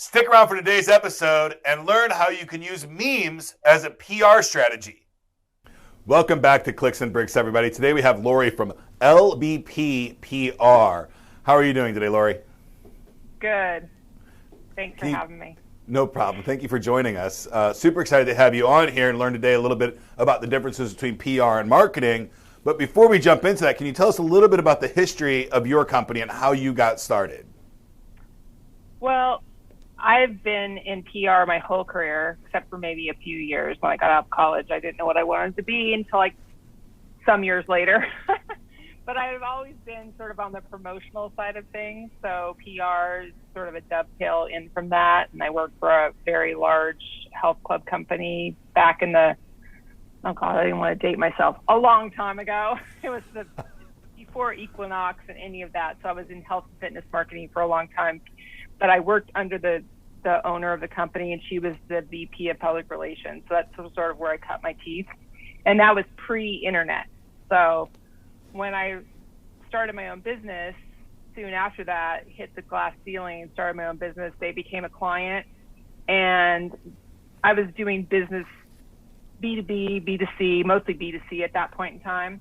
Stick around for today's episode and learn how you can use memes as a PR strategy. Welcome back to Clicks and Bricks, everybody. Today we have Laurie from LBP PR. How are you doing today, Laurie? Good. Thanks for having me. No problem. Thank you for joining us. Super excited to have you on here and learn today a little bit about the differences between PR and marketing. But before we jump into that, can you tell us a little bit about the history of your company and how you got started? Well, I've been in PR my whole career, except for maybe a few years. When I got out of college, I didn't know what I wanted to be until like some years later. But I've always been sort of on the promotional side of things. So PR is sort of a dovetail in from that. And I worked for a very large health club company back in the, oh God, I didn't want to date myself, a long time ago. It was before Equinox and any of that. So I was in health and fitness marketing for a long time. But I worked under the owner of the company, and she was the VP of public relations. So that's sort of where I cut my teeth. And that was pre-internet. So when I started my own business, soon after that, hit the glass ceiling and started my own business, they became a client. And I was doing business B2B, B2C, mostly B2C at that point in time.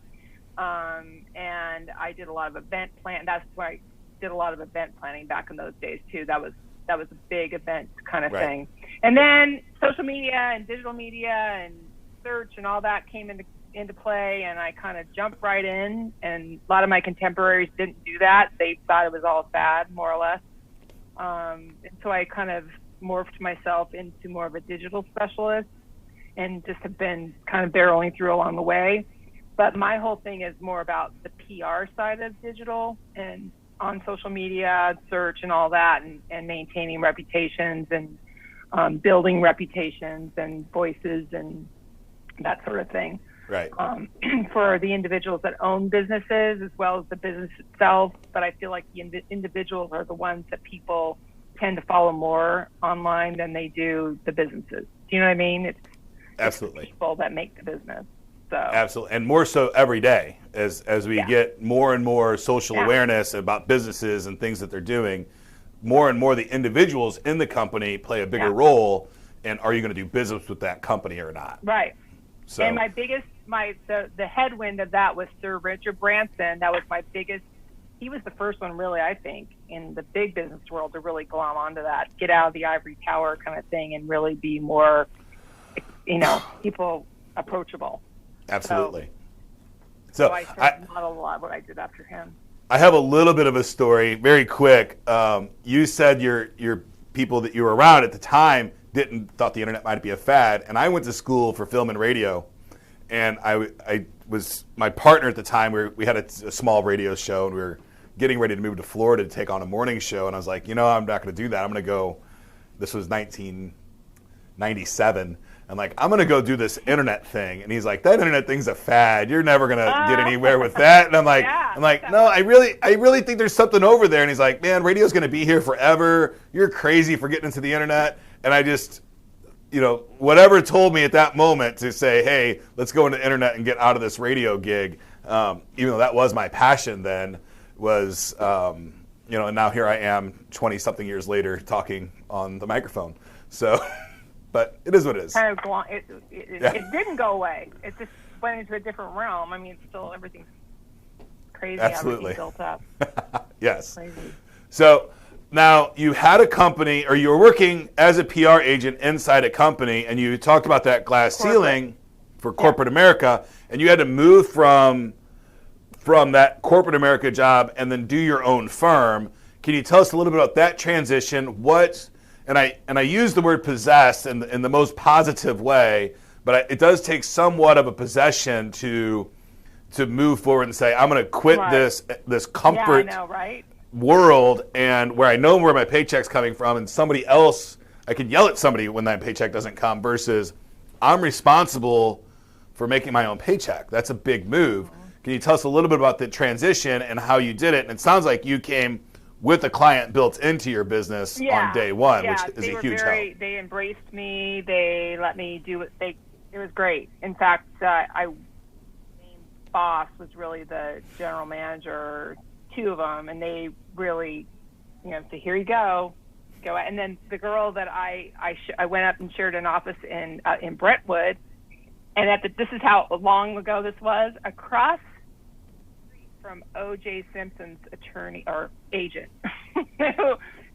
And I did a lot of event plan. That's where I did a lot of event planning back in those days too. That was a big event kind of thing. And then social media and digital media and search and all that came into play, and I kind of jumped right in. And a lot of my contemporaries didn't do that. They thought it was all bad, more or less. And so I kind of morphed myself into more of a digital specialist and just have been kind of barreling through along the way. But my whole thing is more about the PR side of digital and on social media, search and all that, and maintaining reputations and building reputations and voices and that sort of thing. Right. For the individuals that own businesses as well as the business itself. But I feel like the individuals are the ones that people tend to follow more online than they do the businesses. Do you know what I mean? Absolutely. It's the people that make the business. So. Absolutely, and more so every day as we get more and more social awareness about businesses and things that they're doing. More and more, the individuals in the company play a bigger role. And are you going to do business with that company or not? Right. So, and the headwind of that was Sir Richard Branson. That was my biggest. He was the first one, really, I think, in the big business world to really glom onto that, get out of the ivory tower kind of thing, and really be more, people approachable. Absolutely. So I started to model a lot of what I did after him. I have a little bit of a story, very quick. You said your people that you were around at the time thought the internet might be a fad, and I went to school for film and radio, and I was my partner at the time. We had a small radio show, and we were getting ready to move to Florida to take on a morning show, and I was like, I'm not going to do that. I'm going to go. This was 1997. I'm like, I'm going to go do this internet thing. And he's like, that internet thing's a fad. You're never going to get anywhere with that. And I'm like, no, I really think there's something over there. And he's like, man, radio's going to be here forever. You're crazy for getting into the internet. And I just, whatever told me at that moment to say, hey, let's go into the internet and get out of this radio gig. Even though that was my passion then, was, and now here I am 20 something years later talking on the microphone. So... But it is what it is. It didn't go away. It just went into a different realm. I mean, still everything's crazy. Absolutely. Everything's built up. Yes. Crazy. So now you had a company, or you were working as a PR agent inside a company, and you talked about that glass ceiling for corporate America, and you had to move from that corporate America job and then do your own firm. Can you tell us a little bit about that transition? And I use the word possessed in the most positive way, but it does take somewhat of a possession to move forward and say, I'm going to quit this comfort world, and where I know where my paycheck's coming from, and somebody else, I can yell at somebody when that paycheck doesn't come, versus I'm responsible for making my own paycheck. That's a big move. Mm-hmm. Can you tell us a little bit about the transition and how you did it? And it sounds like you came with a client built into your business on day one, which is a huge help. They embraced me. They let me do it. It was great. In fact, main boss was really the general manager, two of them, and they really, so here you go. go at. And then the girl that I went up and shared an office in Brentwood, and this is how long ago this was, across from O.J. Simpson's attorney or agent,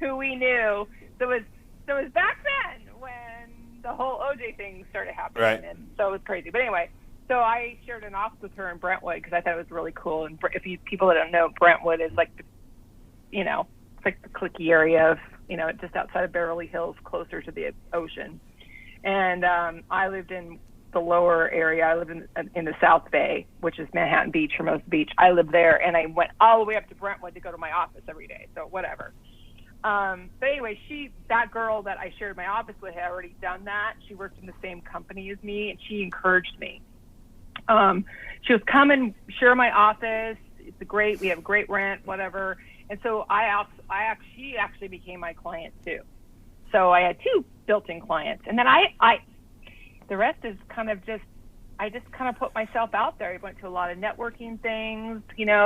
who we knew. So it was back then when the whole O.J. thing started happening, right. And so it was crazy. But anyway, so I shared an office with her in Brentwood because I thought it was really cool. And people that don't know, Brentwood is like, it's like the cliquey area of, just outside of Beverly Hills, closer to the ocean. And I lived in the lower area. I lived in the South Bay, which is Manhattan Beach, Hermosa Beach. I lived there, and I went all the way up to Brentwood to go to my office every day. So whatever. But anyway, that girl that I shared my office with had already done that. She worked in the same company as me, and she encouraged me. She was come and share my office. We have great rent, whatever. And so she actually became my client too. So I had 2 built-in clients, and then the rest is I just kind of put myself out there. I went to a lot of networking things,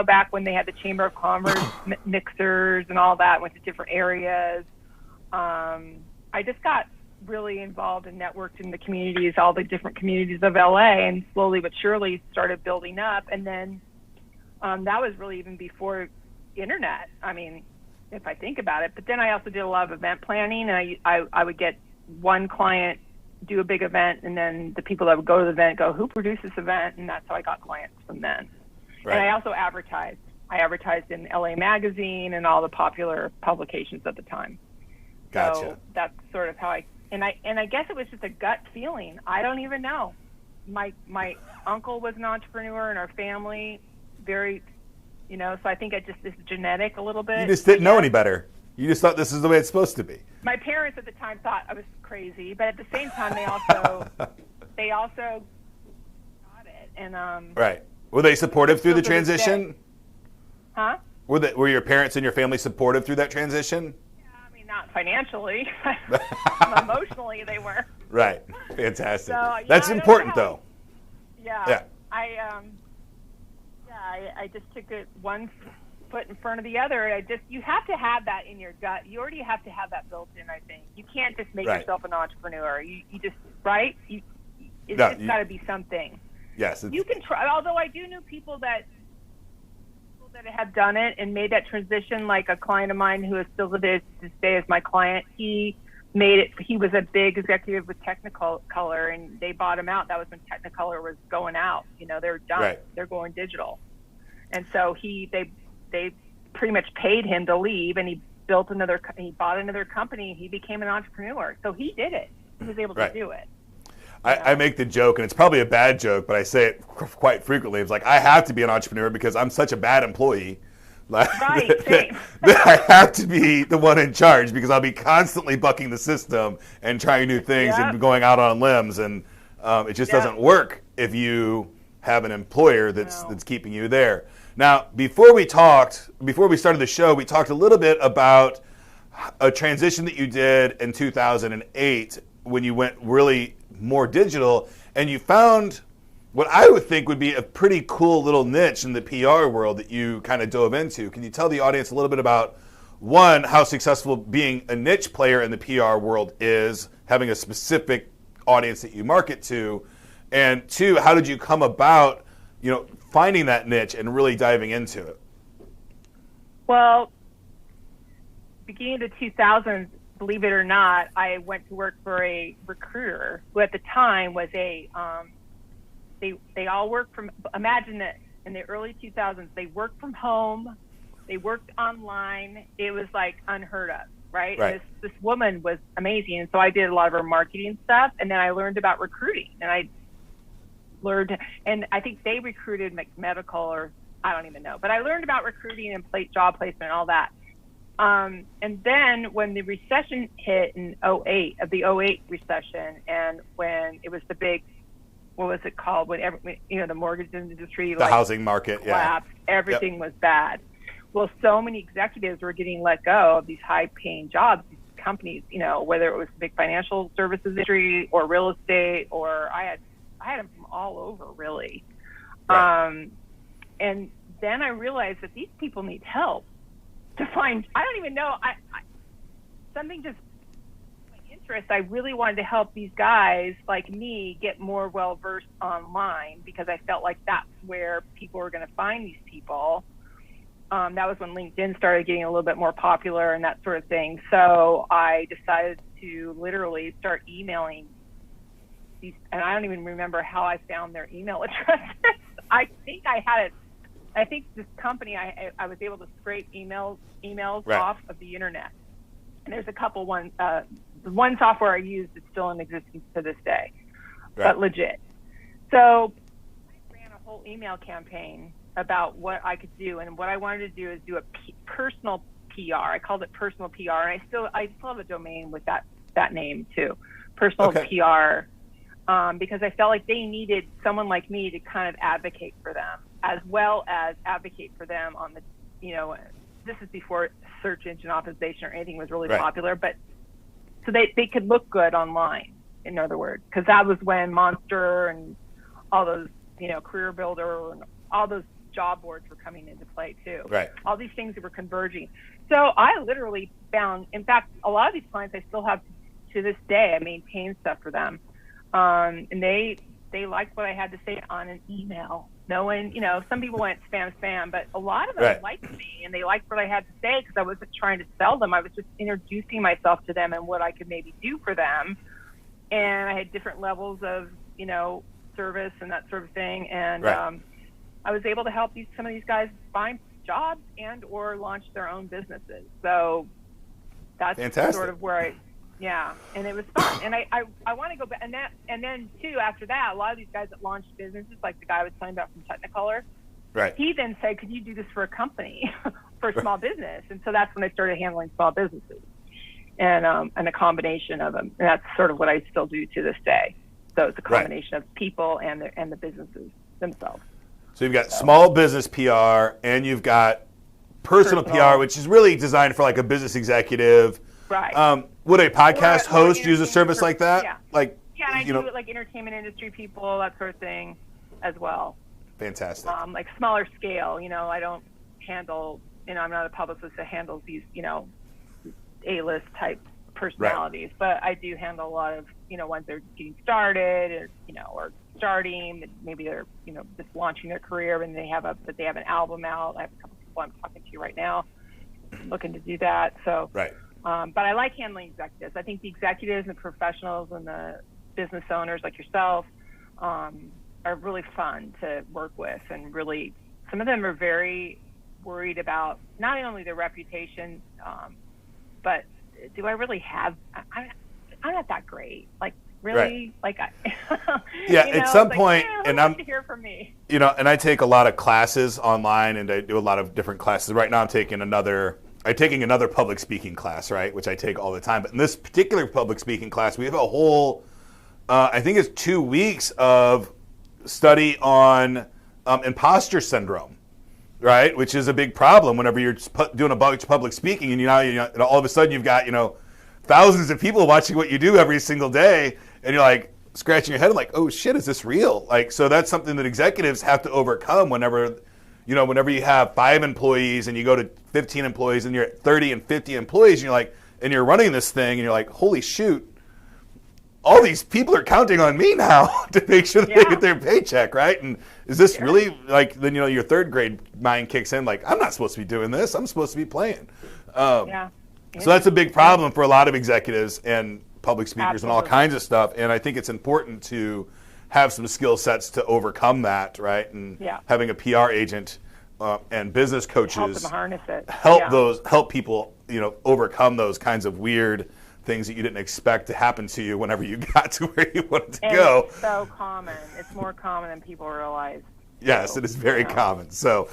back when they had the Chamber of Commerce mixers and all that, went to different areas. I just got really involved and networked in the communities, all the different communities of LA, and slowly but surely started building up. And then that was really even before internet. I mean, if I think about it. But then I also did a lot of event planning, and I would get one client do a big event, and then the people that would go to the event go, who produced this event? And that's how I got clients from then. Right. And I also advertised. I advertised in LA Magazine and all the popular publications at the time. Gotcha. So that's sort of how I guess it was just a gut feeling. I don't even know. My uncle was an entrepreneur in our family, very, so I think it's genetic a little bit. You just didn't know any better. You just thought this is the way it's supposed to be. My parents at the time thought I was crazy, but at the same time, they also got it. And right. Were they supportive through the transition? Huh? Were your parents and your family supportive through that transition? Yeah, I mean, not financially. Emotionally, they were. Right. Fantastic. So, that's important, though. Yeah. I just took it one foot in front of the other. You have to have that in your gut. You already have to have that built in, I think. You can't just make yourself an entrepreneur. You just, right? It's got to be something. Yes. You can try, although I do know people that have done it and made that transition, like a client of mine who is still to this day as my client. He made it. He was a big executive with Technicolor, and they bought him out. That was when Technicolor was going out. They're done. Right. They're going digital. And so they pretty much paid him to leave, and he bought another company, and he became an entrepreneur. So he did it. He was able to do it. I make the joke, and it's probably a bad joke, but I say it quite frequently. It's like, I have to be an entrepreneur because I'm such a bad employee. Right, same. That I have to be the one in charge because I'll be constantly bucking the system and trying new things and going out on limbs, and it just doesn't work if you have an employer that's keeping you there. Now, before we started the show, we talked a little bit about a transition that you did in 2008 when you went really more digital, and you found what I would think would be a pretty cool little niche in the PR world that you kind of dove into. Can you tell the audience a little bit about, one, how successful being a niche player in the PR world is, having a specific audience that you market to, and 2, how did you come about, finding that niche and really diving into it? Well, beginning of the 2000s, believe it or not, I went to work for a recruiter who at the time was they all worked from, imagine that in the early 2000s, they worked from home, they worked online. It was like unheard of, right? This woman was amazing. And so I did a lot of her marketing stuff, and then I learned about recruiting, and I think they recruited medical, or I don't even know, but I learned about recruiting and job placement and all that. And then when the recession hit in the 08 recession, and when it was the big, what was it called? When the mortgage industry, the housing market, collapsed, everything was bad. Well, so many executives were getting let go of these high-paying jobs, these companies, whether it was the big financial services industry or real estate, or I had them from all over, really. Right. And then I realized that these people need help to find. I don't even know. something just my interest. I really wanted to help these guys like me get more well-versed online, because I felt like that's where people were going to find these people. That was when LinkedIn started getting a little bit more popular and that sort of thing. So I decided to literally start emailing these, and I don't even remember how I found their email addresses. I think I had it. I think this company, I was able to scrape emails right. off of the internet. And there's a couple ones. The one software I used is still in existence to this day, right. but legit. So I ran a whole email campaign about what I could do, and what I wanted to do is do a personal PR. I called it personal PR, and I still have a domain with that name too, personal PR, because I felt like they needed someone like me to kind of advocate for them, as well as advocate for them on the, this is before search engine optimization or anything was really right. popular, but so they could look good online, in other words, because that was when Monster and all those, Career Builder and all those job boards were coming into play too. Right. All these things that were converging. So I literally found, in fact, a lot of these clients I still have to this day. I maintain stuff for them, and they liked what I had to say on an email. No one, some people went spam, but a lot of them right. liked me, and they liked what I had to say, because I wasn't trying to sell them. I was just introducing myself to them and what I could maybe do for them. And I had different levels of, service and that sort of thing. And right. I was able to help some of these guys find jobs and or launch their own businesses. So that's fantastic. Sort of where and it was fun. And I want to go back, and then too, after that, a lot of these guys that launched businesses, like the guy I was telling about from Technicolor, right. he then said, could you do this for a company, for a small business? And so that's when I started handling small businesses and a combination of them. And that's sort of what I still do to this day. So it's a combination right. of people and the businesses themselves. So you've got small business PR, and you've got personal PR, which is really designed for like a business executive. Right. Would a podcast host use a service like that? Yeah. And I do it like entertainment industry people, that sort of thing as well. Fantastic. Like smaller scale, I don't handle, I'm not a publicist that handles these, A-list type personalities, right. But I do handle a lot of, ones that are getting started, or starting, maybe they're, just launching their career and they have an album out. I have a couple people I'm talking to right now looking to do that. So, right. But I like handling executives. I think the executives and professionals and the business owners like yourself are really fun to work with, and really, some of them are very worried about not only their reputation, but do I really have? I'm not that great. Like really, right. like at some point, and I'm to hear from me. And I take a lot of classes online, and I do a lot of different classes. Right now, I'm taking another public speaking class, right, which I take all the time. But in this particular public speaking class, we have a whole, I think it's 2 weeks of study on imposter syndrome, right, which is a big problem whenever you're doing a bunch of public speaking, and all of a sudden you've got thousands of people watching what you do every single day, and you're like scratching your head like, oh shit, is this real? Like, so that's something that executives have to overcome whenever you have 5 employees and you go to 15 employees and you're at 30 and 50 employees, and you're running this thing, and you're like, holy shoot, all these people are counting on me now to make sure that they get their paycheck, right? And is this really, like, then your third grade mind kicks in, like, I'm not supposed to be doing this, I'm supposed to be playing. So that's a big problem for a lot of executives and public speakers and all kinds of stuff. And I think it's important to have some skill sets to overcome that, right? And having a PR agent and business coaches help them harness it. help people, overcome those kinds of weird things that you didn't expect to happen to you whenever you got to where you wanted to go. It's so common. It's more common than people realize. Yes, it is very common. So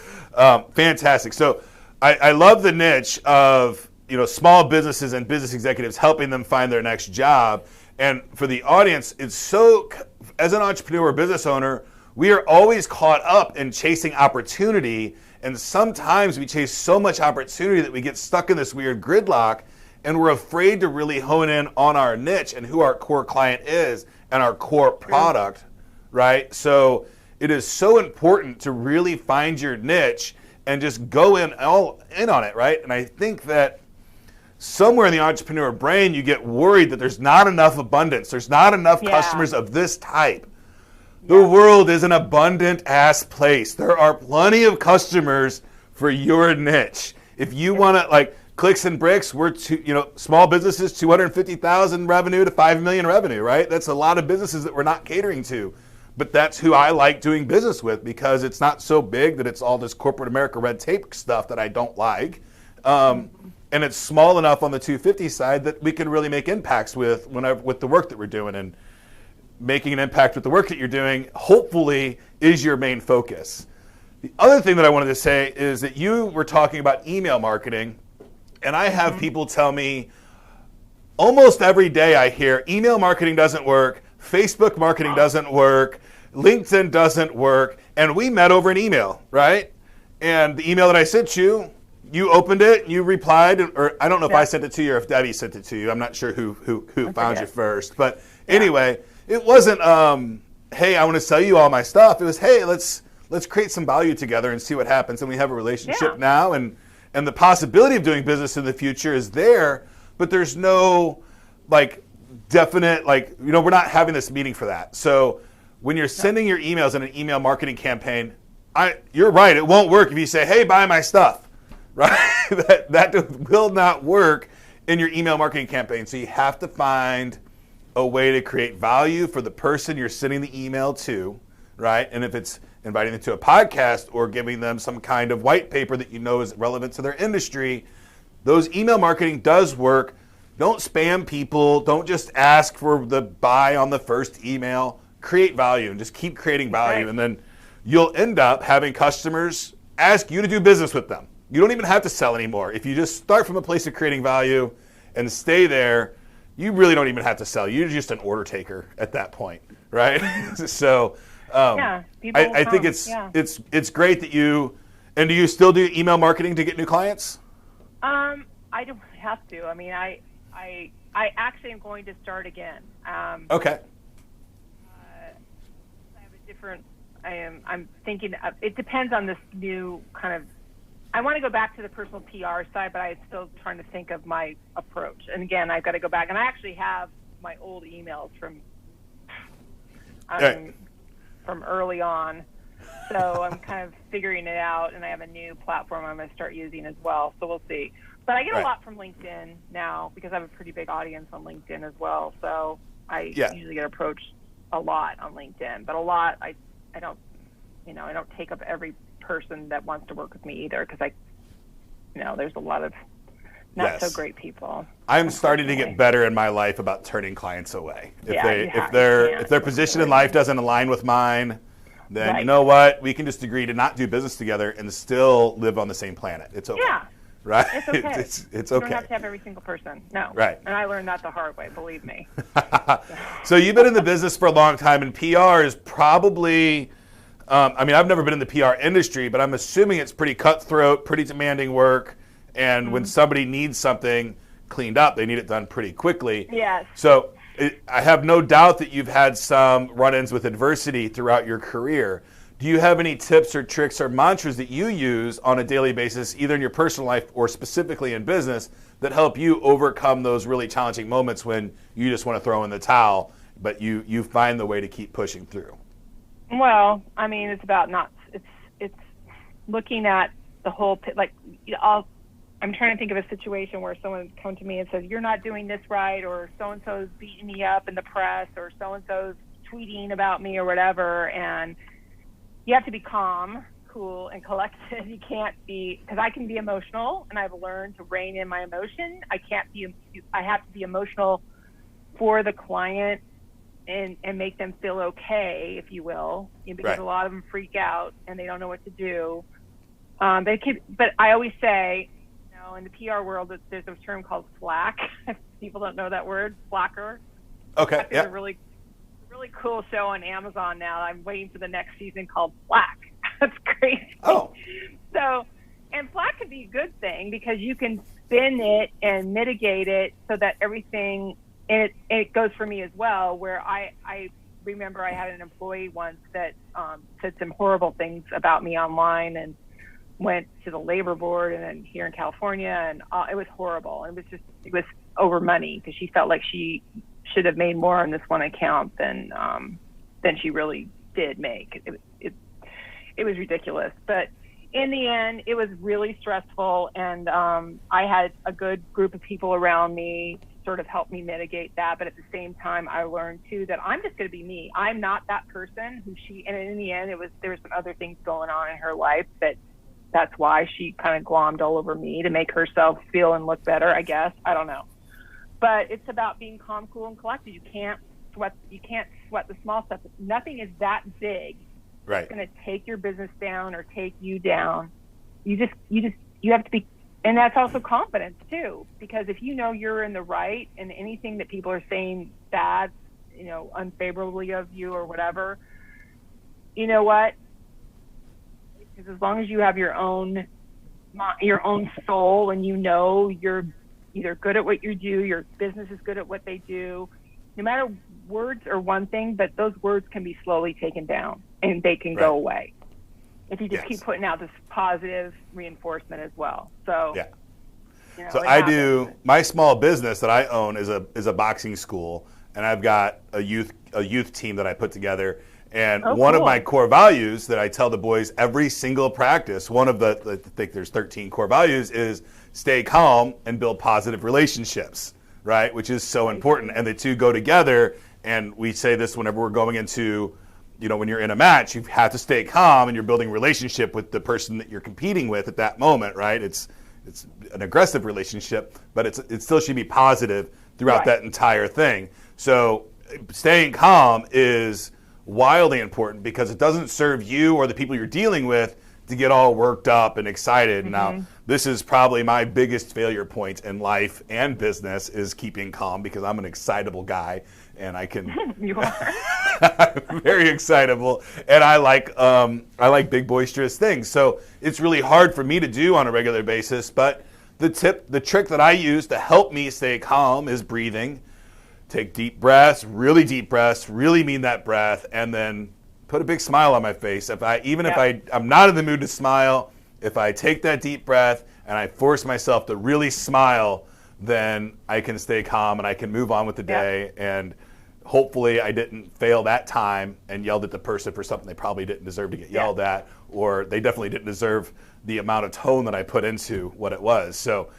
fantastic. So I love the niche of small businesses and business executives, helping them find their next job. And for the audience, it's so, as an entrepreneur or business owner, we are always caught up in chasing opportunity. And sometimes we chase so much opportunity that we get stuck in this weird gridlock, and we're afraid to really hone in on our niche and who our core client is and our core product, right? So it is so important to really find your niche and just go all in on it, right? And I think that somewhere in the entrepreneur brain, you get worried that there's not enough abundance. There's not enough customers of this type. The world is an abundant ass place. There are plenty of customers for your niche. If you want to, like Clicks and Bricks, we're small businesses, 250,000 revenue to 5 million revenue, right? That's a lot of businesses that we're not catering to. But that's who I like doing business with, because it's not so big that it's all this corporate America red tape stuff that I don't like. And it's small enough on the 250 side that we can really make impacts with the work that we're doing. And making an impact with the work that you're doing, hopefully, is your main focus. The other thing that I wanted to say is that you were talking about email marketing, and I have people tell me almost every day I hear email marketing doesn't work, Facebook marketing doesn't work, LinkedIn doesn't work, and we met over an email, right? And the email that I sent you, you opened it, you replied, or I don't know if I sent it to you or if Debbie sent it to you. I'm not sure who found you first, but anyway. It wasn't, hey, I want to sell you all my stuff. It was, hey, let's create some value together and see what happens. And we have a relationship now, and the possibility of doing business in the future is there, but there's no definite, we're not having this meeting for that. So when you're sending your emails in an email marketing campaign, you're right, it won't work if you say, hey, buy my stuff, right? that will not work in your email marketing campaign. So you have to find a way to create value for the person you're sending the email to, right? And if it's inviting them to a podcast or giving them some kind of white paper that you know is relevant to their industry, those email marketing does work. Don't spam people. Don't just ask for the buy on the first email. Create value and just keep creating value. And then you'll end up having customers ask you to do business with them. You don't even have to sell anymore. If you just start from a place of creating value and stay there, you really don't even have to sell. You're just an order taker at that point, right? So I think it's great that you, and do you still do email marketing to get new clients? I don't have to. I mean, I actually am going to start again. Okay. I have a different, I'm thinking, it depends on this new kind of, I want to go back to the personal PR side, but I'm still trying to think of my approach. And again, I've got to go back. And I actually have my old emails from early on. So I'm kind of figuring it out, and I have a new platform I'm going to start using as well. So we'll see. But I get a lot from LinkedIn now because I have a pretty big audience on LinkedIn as well. So I usually get approached a lot on LinkedIn. But a lot, I don't take up every person that wants to work with me either, because there's a lot of not so great people. I'm starting to get better in my life about turning clients away. If their position in life doesn't align with mine, then you know what? We can just agree to not do business together and still live on the same planet. It's okay. Yeah. Right? It's okay. It's you okay. don't have to have every single person. No. Right. And I learned that the hard way, believe me. So you've been in the business for a long time, and PR is probably, I've never been in the PR industry, but I'm assuming it's pretty cutthroat, pretty demanding work. And when somebody needs something cleaned up, they need it done pretty quickly. Yes. So I have no doubt that you've had some run-ins with adversity throughout your career. Do you have any tips or tricks or mantras that you use on a daily basis, either in your personal life or specifically in business, that help you overcome those really challenging moments when you just want to throw in the towel, but you find the way to keep pushing through? Well, it's about it's looking at the whole, I'm trying to think of a situation where someone comes to me and says, you're not doing this right, or so-and-so's beating me up in the press, or so-and-so's tweeting about me or whatever. And you have to be calm, cool, and collected. You can't be, because I can be emotional, and I've learned to rein in my emotion. I have to be emotional for the client and make them feel okay, if you will, because a lot of them freak out and they don't know what to do. But I always say, in the PR world, there's a term called slack. People don't know that word, slacker. Okay. It's a really cool show on Amazon now. I'm waiting for the next season called Slack. That's crazy. Oh. So, and Slack could be a good thing because you can spin it and mitigate it so that everything, and it goes for me as well, where I remember I had an employee once that said some horrible things about me online, and went to the labor board and then here in California, and it was horrible. It was over money because she felt like she should have made more on this one account than she really did make. It was ridiculous, but in the end, it was really stressful, and I had a good group of people around me sort of help me mitigate that. But at the same time, I learned too that I'm just going to be me. I'm not that person and in the end, there were some other things going on in her life that's why she kind of glommed all over me to make herself feel and look better, I guess. I don't know. But it's about being calm, cool, and collected. You can't sweat the small stuff. Nothing is that big. Right. It's going to take your business down or take you down. You have to be, and that's also confidence too, because if you know you're in the right and anything that people are saying bad, unfavorably of you or whatever, you know what? Because as long as you have your own soul and you're either good at what you do, your business is good at what they do, no matter, words are one thing, but those words can be slowly taken down and they can go away if you just keep putting out this positive reinforcement as well. So yeah. So I do, my small business that I own is a boxing school, and I've got a youth team that I put together. And one of my core values that I tell the boys every single practice, one of I think there's 13 core values, is stay calm and build positive relationships, right? Which is so important. And the two go together. And we say this whenever we're going into, when you're in a match, you have to stay calm and you're building a relationship with the person that you're competing with at that moment, right? It's an aggressive relationship, but it still should be positive throughout that entire thing. So staying calm is wildly important because it doesn't serve you or the people you're dealing with to get all worked up and excited. Mm-hmm. Now, this is probably my biggest failure point in life and business is keeping calm because I'm an excitable guy and I can. You are. I'm very excitable and I like big boisterous things. So it's really hard for me to do on a regular basis. But the trick that I use to help me stay calm is breathing. Take deep breaths, really mean that breath, and then put a big smile on my face. If I'm not in the mood to smile, if I take that deep breath and I force myself to really smile, then I can stay calm and I can move on with the day. And hopefully I didn't fail that time and yelled at the person for something they probably didn't deserve to get yelled at, or they definitely didn't deserve the amount of tone that I put into what it was. So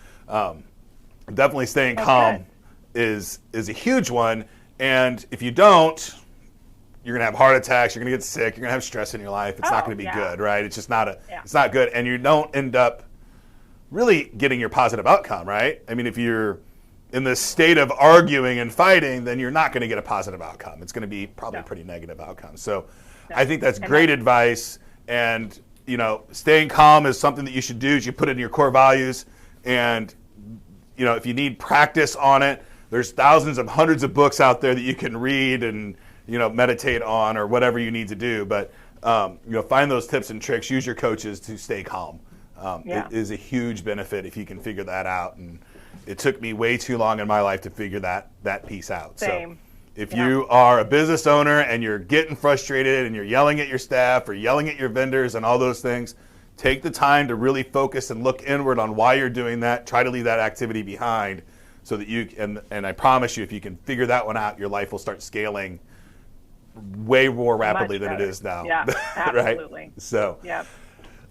definitely staying calm is a huge one. And if you don't, you're going to have heart attacks, you're going to get sick, you're going to have stress in your life. It's not going to be good, right? It's just not it's not good. And you don't end up really getting your positive outcome, right? I mean, if you're in this state of arguing and fighting, then you're not going to get a positive outcome. It's going to be probably a pretty negative outcome. So I think that's great advice. And, staying calm is something that you should do. You put it in your core values. And, if you need practice on it, there's thousands of hundreds of books out there that you can read and, meditate on or whatever you need to do. But, find those tips and tricks. Use your coaches to stay calm. It is a huge benefit if you can figure that out. And it took me way too long in my life to figure that piece out. Same. So if you are a business owner and you're getting frustrated and you're yelling at your staff or yelling at your vendors and all those things, take the time to really focus and look inward on why you're doing that. Try to leave that activity behind so that you can, and I promise you, if you can figure that one out, your life will start scaling way more rapidly than it is now. Yeah, absolutely. Right? So,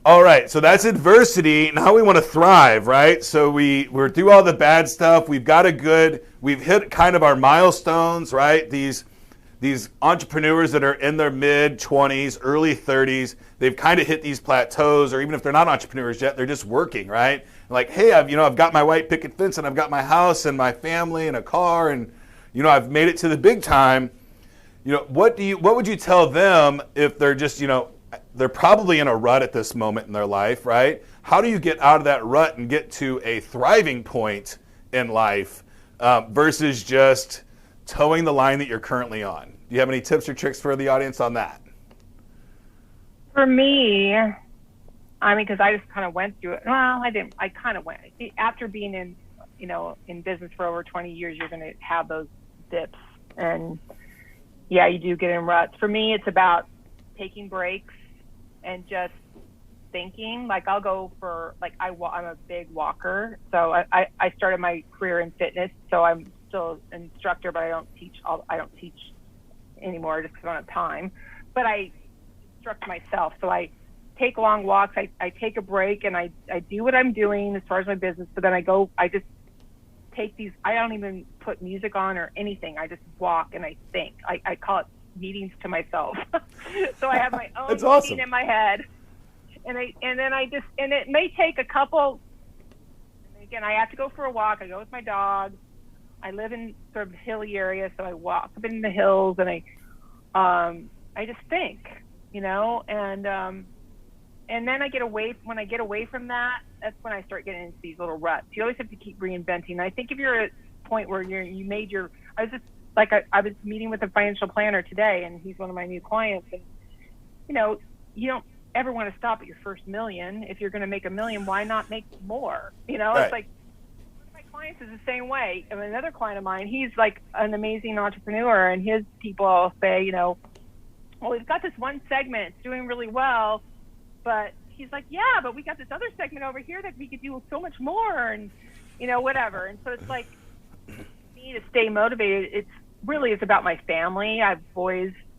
all right. So that's adversity. Now we want to thrive, right? So we're through all the bad stuff. We've hit kind of our milestones, right? These entrepreneurs that are in their mid-20s, early 30s, they've kind of hit these plateaus, or even if they're not entrepreneurs yet, they're just working, right? Like, hey, I've got my white picket fence and I've got my house and my family and a car and, I've made it to the big time. What would you tell them if they're just, they're probably in a rut at this moment in their life, right? How do you get out of that rut and get to a thriving point in life versus just towing the line that you're currently on? Do you have any tips or tricks for the audience on that? For me, because I just kind of went through it. Well, I didn't. I kind of went. After being in business for over 20 years, you're going to have those dips. And, you do get in ruts. For me, it's about taking breaks and just thinking. Like I'll go for like I'm a big walker, so I started my career in fitness. So I'm still an instructor, but I don't teach anymore just because I don't have time. But I instruct myself, so I take long walks. I take a break and I do what I'm doing as far as my business. But then I just take these. I don't even put music on or anything. I just walk and I think. I call it meetings to myself. So I have my own That's awesome. meeting in my head, and it may take a couple. Again, I have to go for a walk. I go with my dog. I live in sort of a hilly area, so I walk up in the hills, and I just think, and then I get away. When I get away from that, that's when I start getting into these little ruts. You always have to keep reinventing. And I think if you're at a point where you made your, I was just like I was meeting with a financial planner today, and he's one of my new clients, and you don't ever want to stop at your first million. If you're going to make $1 million, why not make more? Right. It's like one of my clients is the same way. And another client of mine, he's like an amazing entrepreneur, and his people say, well, we've got this one segment, it's doing really well, but he's like, yeah, but we got this other segment over here that we could do so much more, and whatever. And so it's like, me to stay motivated, it's about my family. I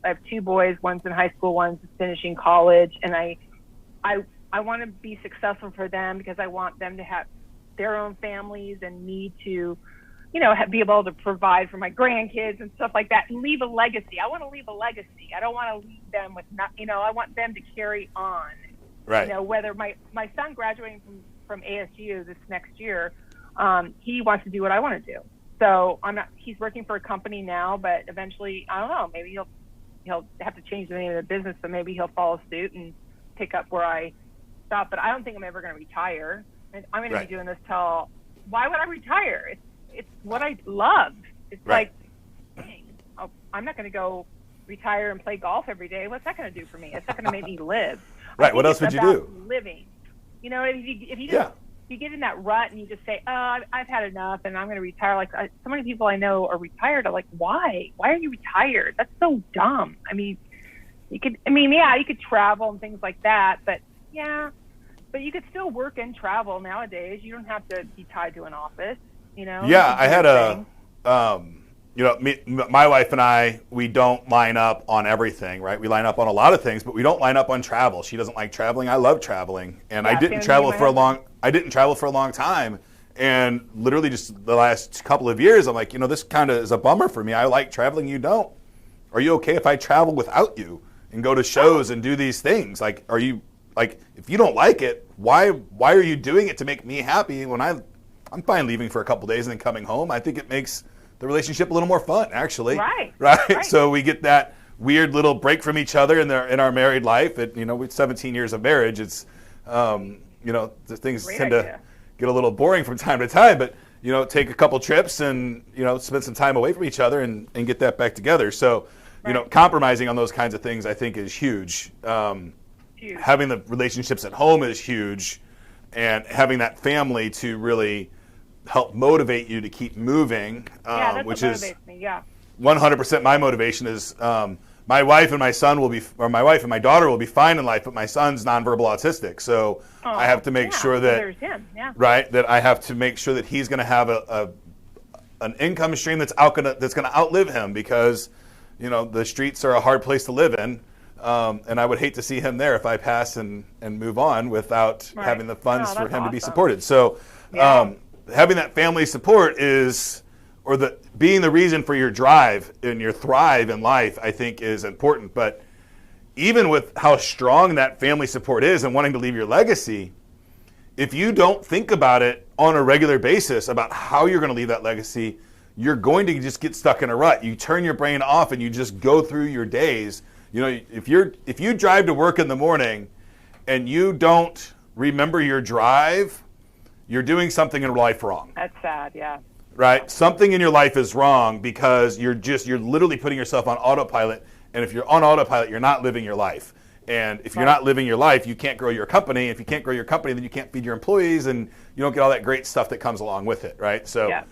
have 2 boys, one's in high school, one's finishing college, and I want to be successful for them because I want them to have their own families and me to, be able to provide for my grandkids and stuff like that and leave a legacy. I want to leave a legacy. I don't want to leave them with I want them to carry on. Right. Whether my son graduating from ASU this next year, he wants to do what I want to do. So he's working for a company now, but eventually, I don't know, maybe he'll have to change the name of the business, so maybe he'll follow suit and pick up where I stop. But I don't think I'm ever going to retire. And I'm going to be doing this till, why would I retire? It's what I love. It's like, dang, I'm not going to go retire and play golf every day. What's that going to do for me? It's not going to make me live. Right. What else would you do? Living. If you get in that rut and you just say, oh, I've had enough and I'm going to retire. Like so many people I know are retired. I'm like, why? Why are you retired? That's so dumb. You could travel and things like that, but you could still work and travel nowadays. You don't have to be tied to an office, Yeah, I had my wife and I, we don't line up on everything, right? We line up on a lot of things, but we don't line up on travel. She doesn't like traveling. I love traveling, and I didn't travel for a long time. And literally just the last couple of years, I'm like, this kind of is a bummer for me. I like traveling. You don't. Are you okay if I travel without you and go to shows and do these things? Like, are you like, if you don't like it, why are you doing it to make me happy when I'm fine leaving for a couple days and then coming home? I think it makes the relationship a little more fun, actually. Right. So we get that weird little break from each other in our married life. With 17 years of marriage, it's the things tend to get a little boring from time to time. But take a couple trips and spend some time away from each other and get that back together. So compromising on those kinds of things, I think, is huge. Huge. Having the relationships at home is huge, and having that family to really help motivate you to keep moving, which is 100% my motivation. Is my wife and my daughter will be fine in life, but my son's nonverbal autistic, so I have to make sure that that I have to make sure that he's going to have an income stream that's going to outlive him, because the streets are a hard place to live in. And I would hate to see him there if I pass and move on without having the funds for him to be supported. So having that family support being the reason for your drive and your thrive in life, I think, is important. But even with how strong that family support is and wanting to leave your legacy, if you don't think about it on a regular basis about how you're going to leave that legacy, you're going to just get stuck in a rut. You turn your brain off and you just go through your days. If you drive to work in the morning and you don't remember your drive, you're doing something in life wrong. That's sad, yeah. Right? Something in your life is wrong because you're literally putting yourself on autopilot. And if you're on autopilot, you're not living your life. And if you're not living your life, you can't grow your company. If you can't grow your company, then you can't feed your employees, and you don't get all that great stuff that comes along with it, right? So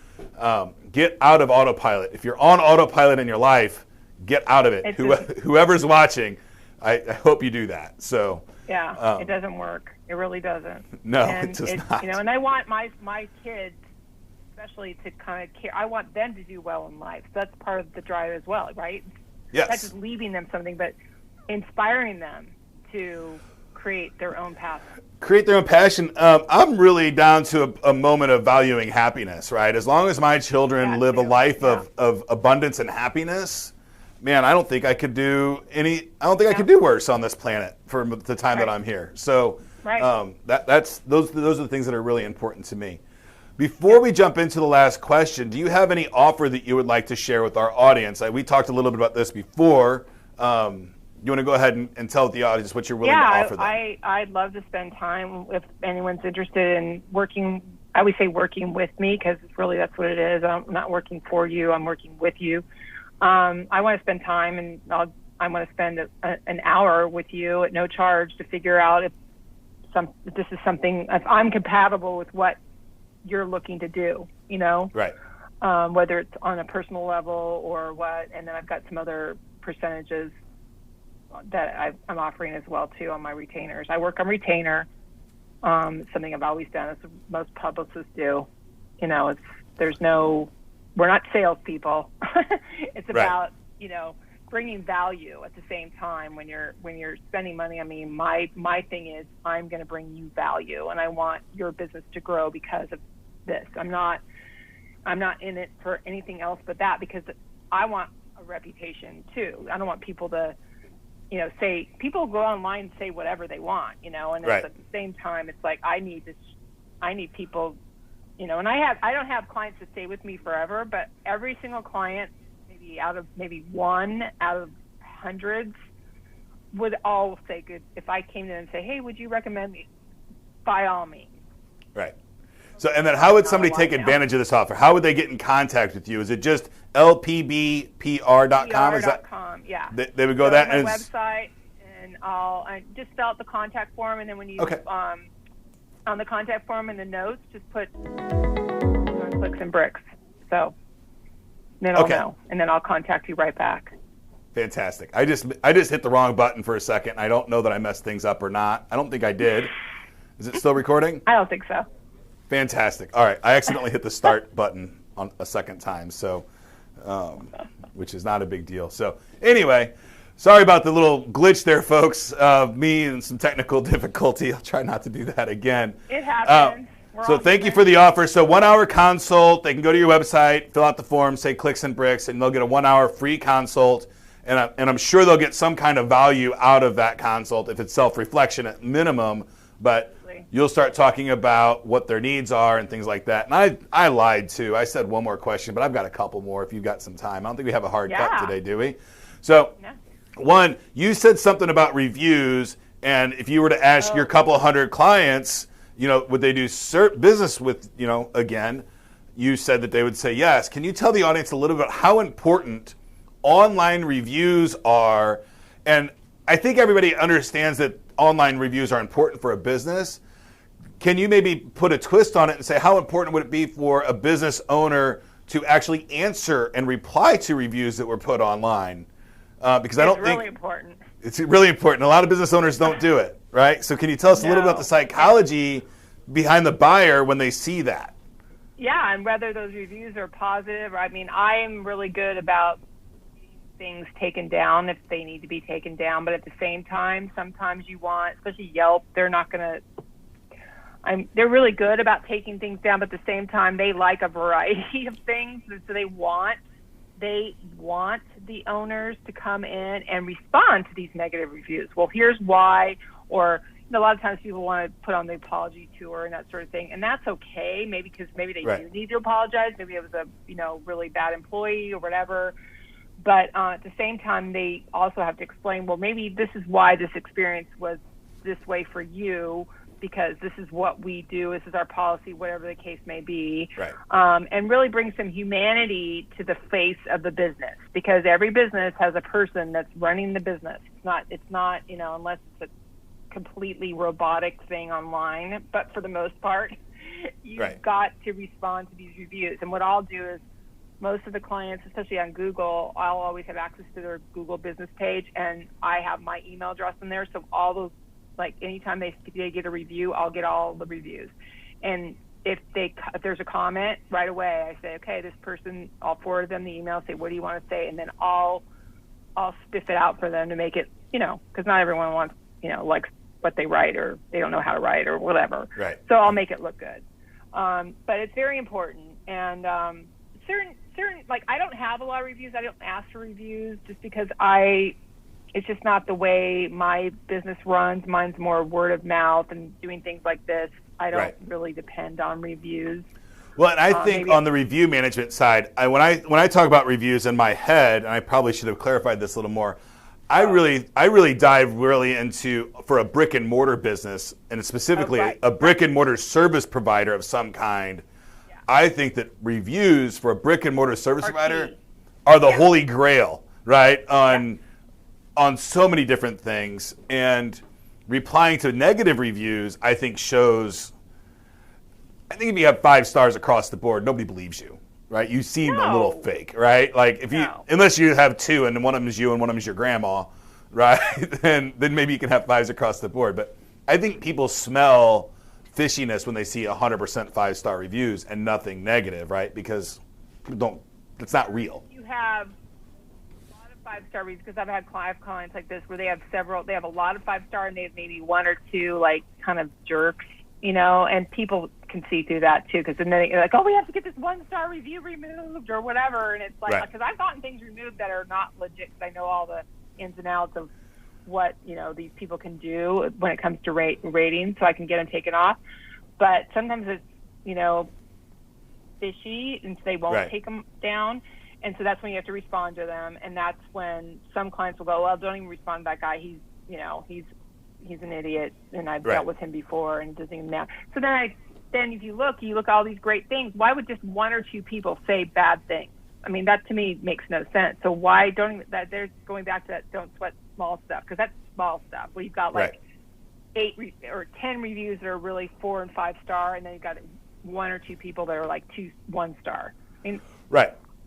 get out of autopilot. If you're on autopilot in your life, get out of it. Whoever's watching, I hope you do that. So it doesn't work. It really doesn't. No, and it does not. You know, and I want my kids, especially, to kind of care. I want them to do well in life. So that's part of the drive as well, right? Yes. Not just leaving them something, but inspiring them to create their own path. Create their own passion. I'm really down to a moment of valuing happiness, right? As long as my children live a life of abundance and happiness, man, I don't think I could do I could do worse on this planet for the time that I'm here. So those are the things that are really important to me. Before we jump into the last question, do you have any offer that you would like to share with our audience? We talked a little bit about this before. You want to go ahead and tell the audience what you're willing to offer them? I'd love to spend time if anyone's interested in working. I would say working with me, because really that's what it is. I'm not working for you. I'm working with you. I want to spend time, and I want to spend an hour with you at no charge to figure out if this is something, if I'm compatible with what you're looking to do, you know? Right. Whether it's on a personal level or what. And then I've got some other percentages that I'm offering as well too on my retainers. I work on retainer. It's something I've always done, as most publicists do. You know, we're not salespeople. It's about, you know, bringing value at the same time. When you're spending money, I mean, my thing is I'm going to bring you value, and I want your business to grow because of this. I'm not in it for anything else but that, because I want a reputation too. I don't want people to, you know, people go online and say whatever they want, you know, and at the same time, it's like, I need people, you know, and I don't have clients that stay with me forever, but every single client, maybe one out of hundreds, would all say good. If I came in and say, hey, would you recommend me? By all means. Right. So, and then how would somebody take advantage of this offer? How would they get in contact with you? Is it just lpbpr.com? PR.com, yeah. They would go that and website, and I just fill out the contact form, and then when you on the contact form in the notes, just put Clicks and Bricks. So then I'll know, and then I'll contact you right back. Fantastic. I just hit the wrong button for a second. I don't know that I messed things up or not. I don't think I did. Is it still recording? I don't think so. Fantastic. All right. I accidentally hit the start button on a second time, so which is not a big deal. So anyway, sorry about the little glitch there, folks. Me and some technical difficulty. I'll try not to do that again. It happens. So thank you for the offer. So 1 hour consult. They can go to your website, fill out the form, say Clicks and Bricks, and they'll get a 1 hour free consult. And I'm sure they'll get some kind of value out of that consult if it's self-reflection at minimum. But you'll start talking about what their needs are and things like that. And I lied too. I said one more question, but I've got a couple more if you've got some time. I don't think we have a hard cut today, do we? So, one, you said something about reviews, and if you were to ask your couple hundred clients, you know, would they do business with, you know, again, you said that they would say yes. Can you tell the audience a little bit how important online reviews are? And I think everybody understands that online reviews are important for a business. Can you maybe put a twist on it and say how important would it be for a business owner to actually answer and reply to reviews that were put online? Because I don't think really important. It's really important. A lot of business owners don't do it, right? So can you tell us a little about the psychology behind the buyer when they see that? Yeah, and whether those reviews are positive. I mean, I'm really good about things taken down if they need to be taken down, but at the same time, sometimes you want, especially Yelp, they're not going to, they're really good about taking things down, but at the same time, they like a variety of things, and so they want the owners to come in and respond to these negative reviews. Well, here's why, or a lot of times people want to put on the apology tour and that sort of thing, and that's okay. Maybe because maybe they do need to apologize. Maybe it was a really bad employee or whatever. But at the same time, they also have to explain, well, maybe this is why this experience was this way for you, because this is what we do, this is our policy, whatever the case may be. Right. And really bring some humanity to the face of the business, because every business has a person that's running the business. It's not unless it's a completely robotic thing online, but for the most part, you've got to respond to these reviews. And what I'll do is, most of the clients, especially on Google, I'll always have access to their Google business page, and I have my email address in there. So all those like anytime they get a review, I'll get all the reviews. And if there's a comment right away, I say, okay, this person, I'll forward them the email, say, what do you want to say? And then I'll spiff it out for them to make it, because not everyone wants, likes what they write, or they don't know how to write or whatever. Right. So I'll make it look good. But it's very important. And certain, like, I don't have a lot of reviews. I don't ask for reviews just because it's just not the way my business runs. Mine's more word of mouth and doing things like this. I don't really depend on reviews. Well, and I think on the review management side, when I talk about reviews in my head, and I probably should have clarified this a little more, I really dive into, for a brick and mortar business, and specifically a brick and mortar service provider of some kind. Yeah. I think that reviews for a brick and mortar service provider are the holy grail, right? On so many different things. And replying to negative reviews, I think shows, I think if you have 5 stars across the board, nobody believes you, right? You seem a little fake, right? Like unless you have 2 and one of them is you and one of them is your grandma, right? then maybe you can have 5s across the board. But I think people smell fishiness when they see 100% 5-star reviews and nothing negative, right? Because it's not real. You have 5-star reviews, because I've had clients like this where they have a lot of 5-star and they have maybe 1 or 2 like kind of jerks, and people can see through that too, because then they're like, oh, we have to get this 1-star review removed or whatever. And it's like, because I've gotten things removed that are not legit, because I know all the ins and outs of what these people can do when it comes to ratings, so I can get them taken off. But sometimes it's fishy, and so they won't take them down. And so that's when you have to respond to them. And that's when some clients will go, well, don't even respond to that guy. He's an idiot, and I've dealt with him before, and it doesn't even matter. So then if you look at all these great things, why would just 1 or 2 people say bad things? I mean, that to me makes no sense. So why they're going back to that, don't sweat small stuff, because that's small stuff. Well, you've got like 8 or 10 reviews that are really 4 and 5-star, and then you've got 1 or 2 people that are like 2 1-star. I mean,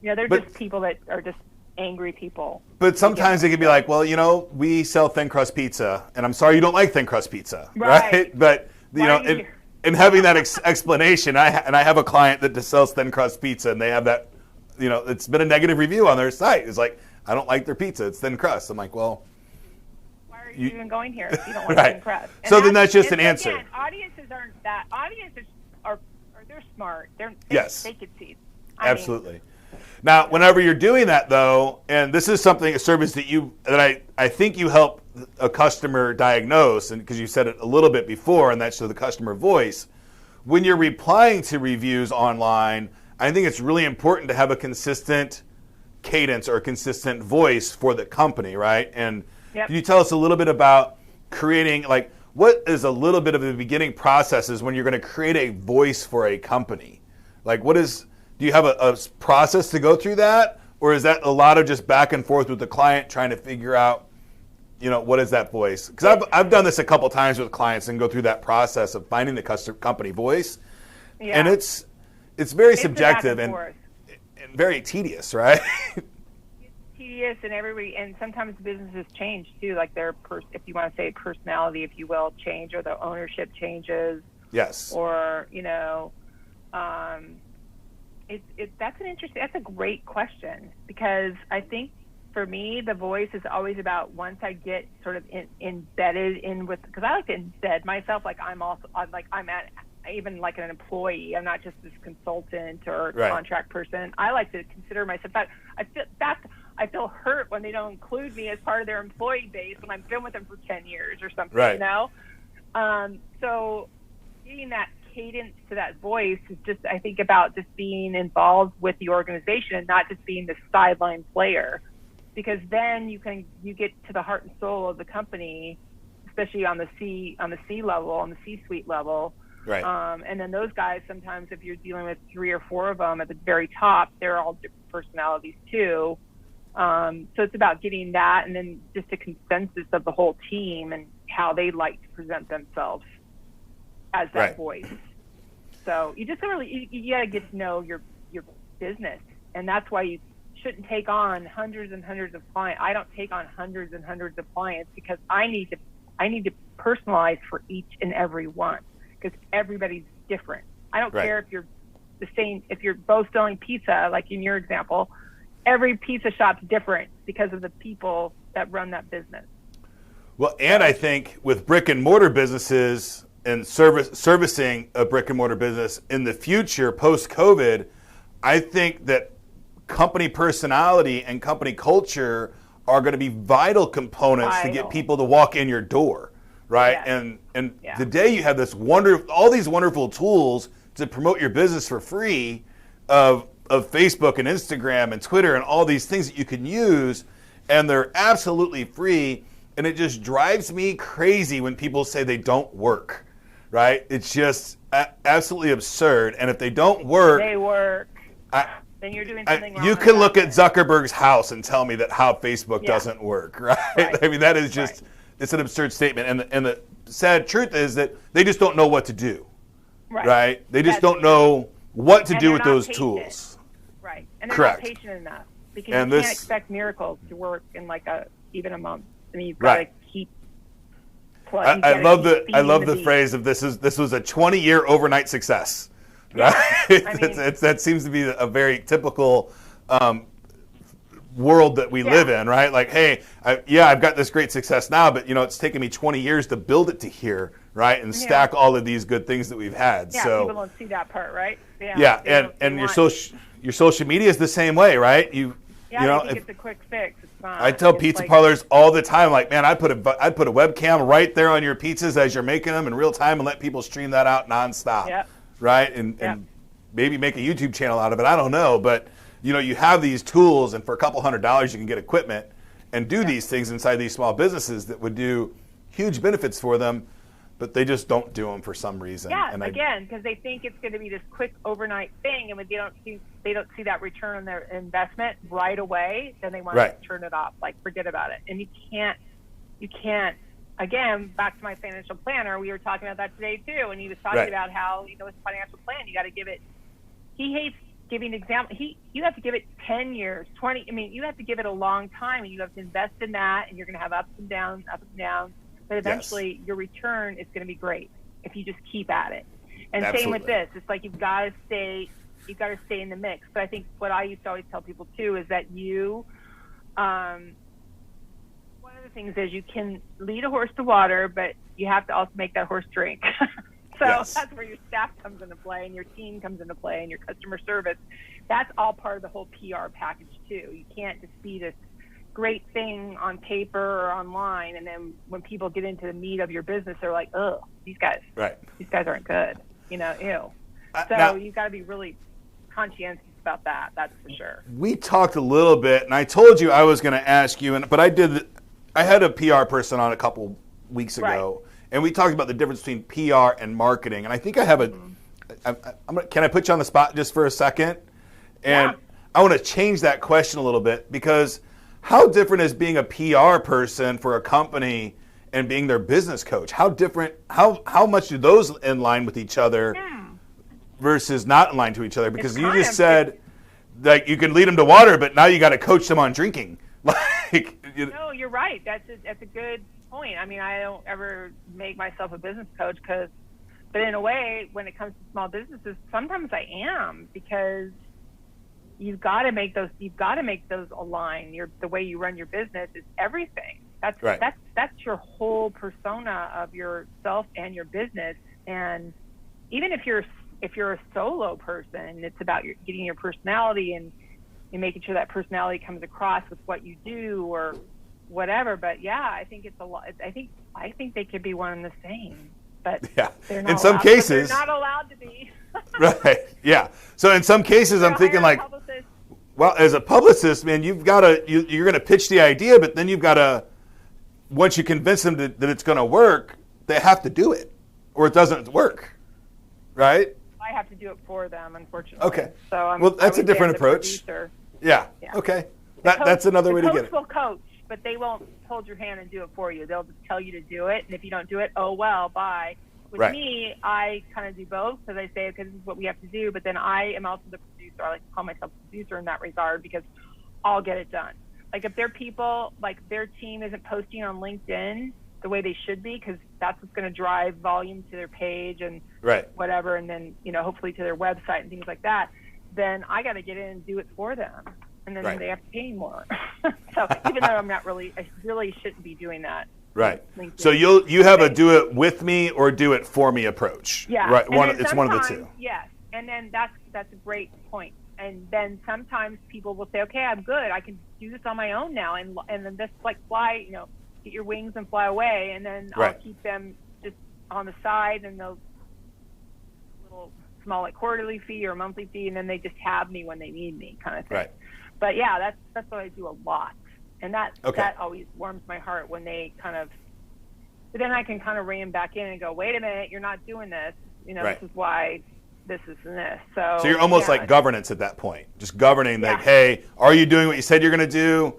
they're just people that are just angry people. But sometimes they can be like, well, we sell thin crust pizza, and I'm sorry you don't like thin crust pizza, right? But and having that explanation, I have a client that just sells thin crust pizza, and they have that, it's been a negative review on their site. It's like, I don't like their pizza; it's thin crust. I'm like, well, why are you even going here if you don't want thin crust? And so then that's just an answer. Again, audiences aren't that. Audiences are they're smart. They can see. Absolutely. Now, whenever you're doing that, though, and this is a service that I think you help a customer diagnose, and because you said it a little bit before, and that's the customer voice. When you're replying to reviews online, I think it's really important to have a consistent cadence or a consistent voice for the company, right? And can you tell us a little bit about creating, like, what is a little bit of the beginning processes when you're going to create a voice for a company? Like, do you have a process to go through that? Or is that a lot of just back and forth with the client trying to figure out, what is that voice? Because I've done this a couple times with clients and go through that process of finding the company voice. Yeah. And it's very subjective and very tedious, right? It's tedious, and sometimes businesses change too, like if you want to say personality, if you will, change, or the ownership changes. Yes. Or, that's a great question, because I think for me the voice is always about, once I get sort of embedded in with, because I like to embed myself, like I'm even like an employee. I'm not just this consultant or contract person. I like to consider myself. I feel hurt when they don't include me as part of their employee base when I've been with them for 10 years or something. So getting that cadence to that voice is just, I think, about just being involved with the organization and not just being the sideline player, because then you get to the heart and soul of the company, especially on the C level, on the C-suite level. Right. And then those guys, sometimes if you're dealing with 3 or 4 of them at the very top, they're all different personalities too. So it's about getting that, and then just a consensus of the whole team and how they like to present themselves as that voice. So you just really, you got to get to know your business, and that's why you shouldn't take on hundreds and hundreds of clients. I don't take on hundreds and hundreds of clients, because I need to I need to personalize for each and every one because everybody's different. I don't care if you're the same, if you're both selling pizza, like in your example, every pizza shop's different because of the people that run that business. Well, and I think with brick and mortar businesses and servicing a brick and mortar business in the future, post-COVID, I think that company personality and company culture are going to be vital components to get people to walk in your door, right? Yes. And today you have this all these wonderful tools to promote your business for free of Facebook and Instagram and Twitter and all these things that you can use, and they're absolutely free. And it just drives me crazy when people say they don't work, right? It's just absolutely absurd. And if they don't work, they work. Then you're doing something wrong. You can look at Zuckerberg's house and tell me that how Facebook doesn't work, right? I mean, that is just, it's an absurd statement. And the sad truth is that they just don't know what to do, right? They just don't know what to do with those tools. Right. And they're not patient enough because you can't expect miracles to work in even a month. I mean, you've got to keep playing. I love the phrase of this was a 20-year overnight success. Right? I mean, that seems to be a very typical world that we live in, right? Like, hey, I've got this great success now, but it's taken me 20 years to build it to here, right? And stack all of these good things that we've had. Yeah, so people don't see that part, right? And your social media is the same way, right? I think it's a quick fix. It's not. I tell pizza parlors all the time, like, man, I'd put a webcam right there on your pizzas as you're making them in real time and let people stream that out nonstop. Yep. Right? And maybe make a YouTube channel out of it. I don't know. But, you have these tools, and for a couple $100s, you can get equipment and do these things inside these small businesses that would do huge benefits for them, but they just don't do them for some reason. Yeah, and again, because they think it's going to be this quick overnight thing, and when they don't see that return on their investment right away, then they want to turn it off, like forget about it. And you can't. Again, back to my financial planner, we were talking about that today too, and he was talking about how his financial plan, you got to give it. He hates giving example. You have to give it 10 years, 20. I mean, you have to give it a long time, and you have to invest in that, and you're going to have ups and downs. But eventually, your return is going to be great if you just keep at it. And same with this. It's like you've got to stay in the mix. But I think what I used to always tell people too is that one of the things is you can lead a horse to water, but you have to also make that horse drink. So that's where your staff comes into play, and your team comes into play, and your customer service. That's all part of the whole PR package too. You can't just be this great thing on paper or online, and then when people get into the meat of your business, they're like, "Oh, these guys aren't good," ew. So you've got to be really conscientious about that. That's for sure. We talked a little bit, and I told you I was going to ask you, but I had a PR person on a couple weeks ago, and we talked about the difference between PR and marketing. And I think I have can I put you on the spot just for a second? And I want to change that question a little bit, because how different is being a PR person for a company and being their business coach? How different? How much do those in line with each other versus not in line to each other? Because you just said like you can lead them to water, but now you got to coach them on drinking. No, you're right. That's a good point. I mean, I don't ever make myself a business coach but in a way, when it comes to small businesses, sometimes I am, because you've got to make those align. The way you run your business is everything. That's your whole persona of yourself and your business. And even if you're a solo person, it's about getting your personality and making sure that personality comes across with what you do or whatever. But I think it's a lot. I think they could be one and the same, but they're not in some cases they're not allowed to be. Right. Yeah. So in some cases, I'm thinking like, well, as a publicist, man, you're going to pitch the idea, but then you've got to, once you convince them that it's going to work, they have to do it, or it doesn't work. Right. I have to do it for them, unfortunately. Okay. So that's a different approach. Yeah. Okay. That's another way to get it. The coach will coach, but they won't hold your hand and do it for you. They'll just tell you to do it, and if you don't do it, oh well, bye. With me, I kind of do both, because I say, okay, this is what we have to do, but then I am also the producer. I like to call myself a producer in that regard, because I'll get it done. Like if their people, like their team isn't posting on LinkedIn the way they should be, because that's what's going to drive volume to their page and Right. whatever, and then, you know, hopefully to their website and things like that, then I got to get in and do it for them. And then Right. they have to pay more. So even though I really shouldn't be doing that. Right. LinkedIn. So you have a do it with me or do it for me approach. Yeah. Right. And It's one of the two. Yes. And then that's a great point. And then sometimes people will say, okay, I'm good. I can do this on my own now. And then just like fly, you know, get your wings and fly away. And then Right. I'll keep them just on the side, and they'll little small like quarterly fee or monthly fee. And then they just have me when they need me, kind of thing. Right. But yeah, that's what I do a lot. And that Okay. always warms my heart when they kind of, but then I can kind of rein them back in and go, wait a minute, you're not doing this. You know, Right. this is why this is and this. So So you're almost yeah, like governance at that point, just governing like, Yeah. hey, are you doing what you said you're going to do?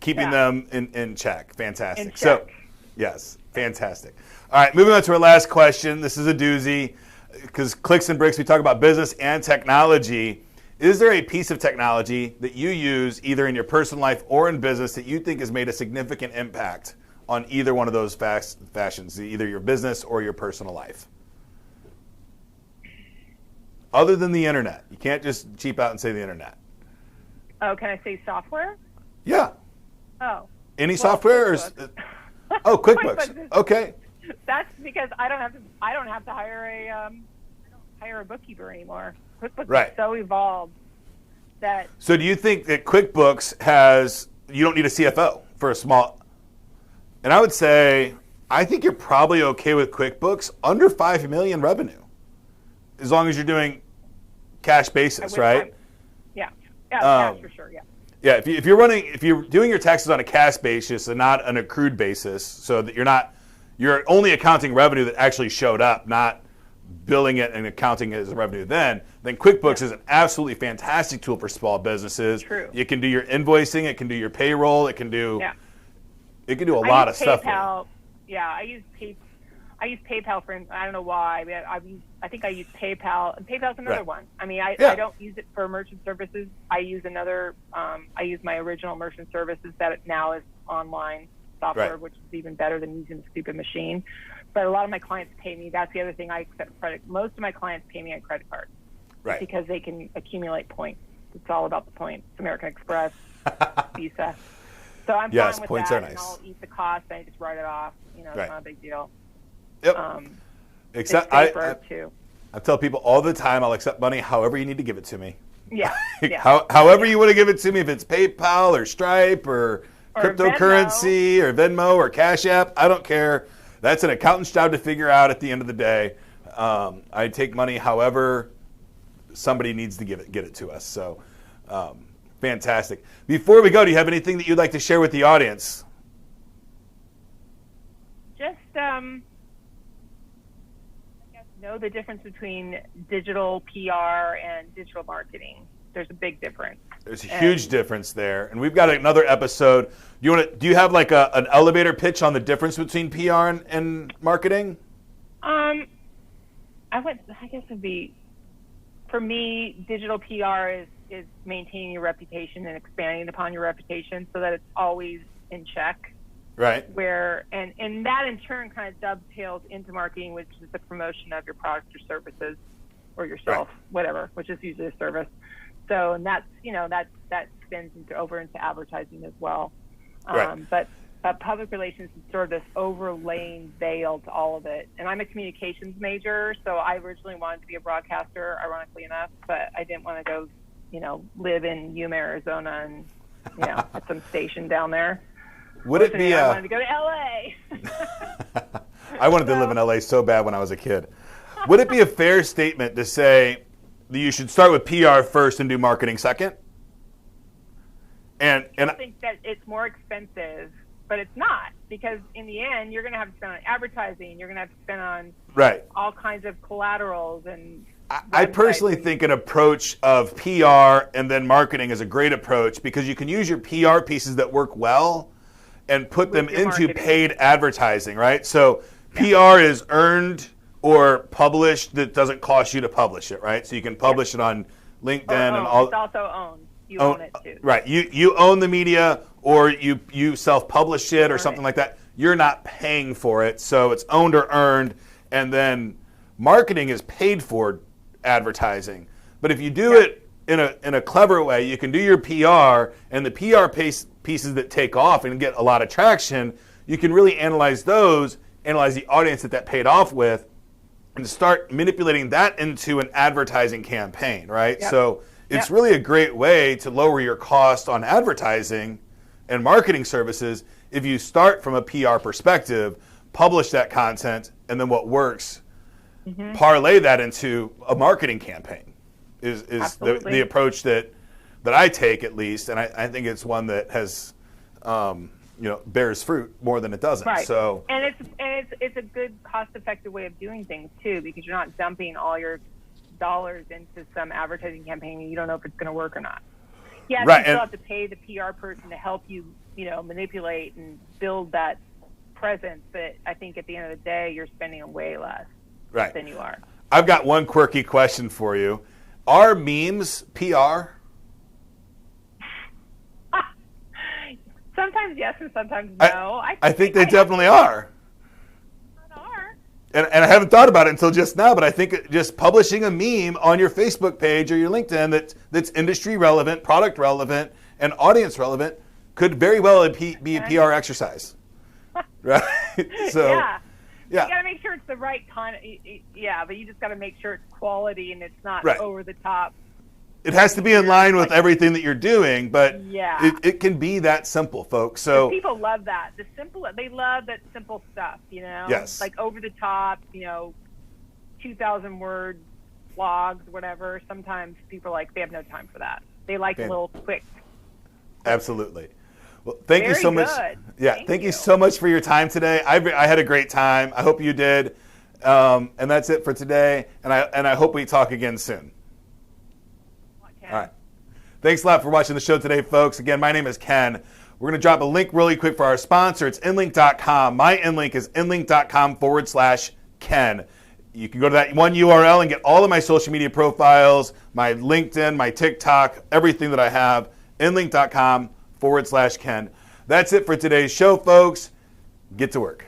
Keeping Yeah. them in check. Fantastic. In So, check. yes, fantastic. All right, moving on to our last question. This is a doozy because Clicks and Bricks, we talk about business and technology. Is there a piece of technology that you use either in your personal life or in business that you think has made a significant impact on either one of those fashions, either your business or your personal life? Other than the internet. You can't just cheap out and say the internet. Oh, can I say software? Yeah. Oh. Any Well, software? Or, QuickBooks. oh, QuickBooks. QuickBooks is- Okay. That's because I don't have to hire a bookkeeper anymore. QuickBooks Right. is so evolved that So do you think that QuickBooks you don't need a CFO for a small, and I would say, I think you're probably okay with QuickBooks under 5 million revenue, as long as you're doing cash basis, right? Yeah, cash for sure. Yeah. Yeah, if you're doing your taxes on a cash basis and not an accrued basis, so that you're only accounting revenue that actually showed up, not billing it and accounting it as revenue then QuickBooks is an absolutely fantastic tool for small businesses. True. You can do your invoicing, it can do your payroll, it can do a lot of stuff. PayPal. Yeah, I use PayPal for, I don't know why, but I think I use PayPal, and PayPal's another Right. one. I mean, I don't use it for merchant services. I use I use my original merchant services that now is online software, Right. which is even better than using a stupid machine. But a lot of my clients pay me. That's the other thing. I accept credit. Most of my clients pay me on credit cards Right. because they can accumulate points. It's all about the points. American Express, Visa. So I'm Yes, fine with points that, are and nice. I'll eat the cost and I just write it off. You know, Right. it's not a big deal. Yep. Except It's safer too. I tell people all the time, I'll accept money however you need to give it to me. Yeah. yeah. However you want to give it to me, if it's PayPal or Stripe or cryptocurrency or Venmo or Cash App, I don't care. That's an accountant's job to figure out at the end of the day. I take money however somebody needs to get it to us. So fantastic. Before we go, do you have anything that you'd like to share with the audience? Just I guess know the difference between digital PR and digital marketing. There's a big difference. There's a huge difference there, and we've got another episode. Do you have like an elevator pitch on the difference between PR and marketing? I guess it'd be, for me, digital PR is maintaining your reputation and expanding upon your reputation so that it's always in check. Right. And that in turn kind of dovetails into marketing, which is the promotion of your products or services or yourself, whatever, which is usually a service. So, and that's, that extends over into advertising as well. Right. But public relations is sort of this overlaying veil to all of it. And I'm a communications major, so I originally wanted to be a broadcaster, ironically enough, but I didn't want to go, live in Yuma, Arizona and, at some station down there. Would it be I wanted to go to LA. I wanted to live in LA so bad when I was a kid. Would it be a fair statement to say that you should start with PR first and do marketing second? And I think that it's more expensive, but it's not, because in the end, you're going to have to spend on advertising. You're going to have to spend on all kinds of collaterals and I personally think an approach of PR and then marketing is a great approach, because you can use your PR pieces that work well and put them into marketing. paid advertising, right? So PR is earned or published that doesn't cost you to publish it, right? So you can publish it on LinkedIn and all. It's also owned. You own it too. Right. You own the media, or you self-publish it or something like that. you're not paying for it, so it's owned or earned, and then marketing is paid for advertising. But if you do it in a clever way, you can do your PR, and the PR pieces that take off and get a lot of traction, you can really analyze those, analyze the audience that paid off with, and start manipulating that into an advertising campaign, right? Yep. So it's really a great way to lower your cost on advertising and marketing services if you start from a PR perspective, publish that content, and then what works, parlay that into a marketing campaign is the approach that I take, at least, and I think it's one that has bears fruit more than it doesn't. Right. So and it's a good cost-effective way of doing things too, because you're not dumping all your dollars into some advertising campaign and you don't know if it's going to work or not. Yeah, right. You still have to pay the PR person to help you, manipulate and build that presence. But I think at the end of the day, you're spending way less than you are. I've got one quirky question for you. Are memes PR? Sometimes yes and sometimes no. I think they definitely are. Are. And I haven't thought about it until just now, but I think just publishing a meme on your Facebook page or your LinkedIn that's industry relevant, product relevant, and audience relevant could very well be a PR exercise. Right? So, yeah. You got to make sure it's the right kind of, but you just got to make sure it's quality and it's not over the top. It has to be in line with everything that you're doing, but it can be that simple, folks. So people love that. They love that simple stuff, Yes. Like over the top, 2,000 word blogs, whatever. Sometimes people they have no time for that. They like a little quick. Absolutely. Well, thank you so much. Yeah, thank you so much for your time today. I had a great time. I hope you did. And that's it for today. And I hope we talk again soon. All right. Thanks a lot for watching the show today, folks. Again, my name is Ken. We're going to drop a link really quick for our sponsor. It's inlink.com. My inlink is inlink.com/Ken. You can go to that one URL and get all of my social media profiles, my LinkedIn, my TikTok, everything that I have. Inlink.com/Ken. That's it for today's show, folks. Get to work.